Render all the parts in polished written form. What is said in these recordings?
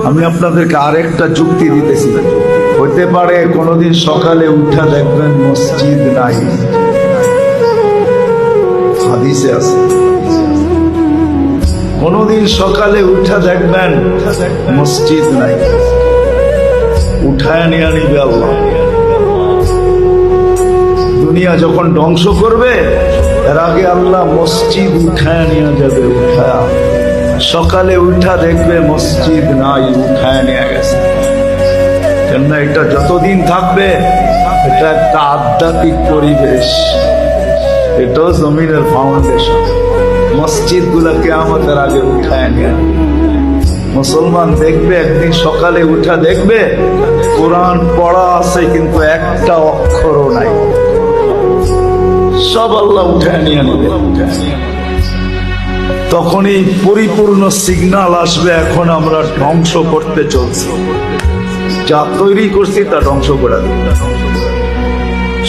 আমি আপনাদেরকে আরেকটা যুক্তি দিতেছি। হতে পারে কোনোদিন সকালে উঠা দেখবেন মসজিদ নাই, হাদিসে আছে। কোনোদিন সকালে উঠা দেখবেন মসজিদ নাই, উঠায় নিয়ে নিবে আল্লাহ। দুনিয়া যখন ধ্বংস করবে এর আগে আল্লাহ মসজিদ উঠায় নিয়ে যাবে। উঠায় সকালে উঠা দেখবে মসজিদ নাই, উঠায় নিয়ে গেছে। কেননা এটা যতদিন থাকবে এটা একটা আধ্যাত্মিক পরিবেশ, এটাও জমিনের ফাউন্ডেশন। মসজিদ গুলাকে আমাদের আগে উঠায় নিয়ে মুসলমান দেখবে একদিন সকালে উঠা দেখবে কোরআন পড়া আছে কিন্তু একটা অক্ষরও নাই, সব আল্লাহ উঠায় নিয়ে নেবে। তখনই পরিপূর্ণ সিগন্যাল আসবে এখন আমরা ধ্বংস করতে চলছি, যা তৈরি করছি তা ধ্বংস করে দেব।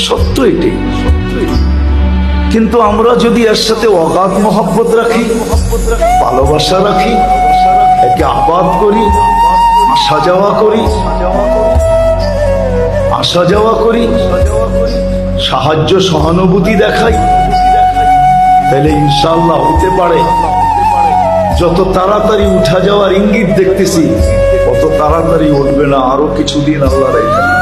সত্য এটি। কিন্তু আমরা যদি এর সাথে অগাধ মহব্বত রাখি, ভালোবাসা রাখি, একে আবাদ করি, আসা যাওয়া করি, সাহায্য সহানুভূতি দেখাই, তাহলে ইনশাআল্লাহ হতে পারে যত তাড়াতাড়ি উঠা যাওয়ার ইঙ্গিত দেখতেছি তত তাড়াতাড়ি উঠবে না, আরো কিছুদিন আল্লাহ রেখে।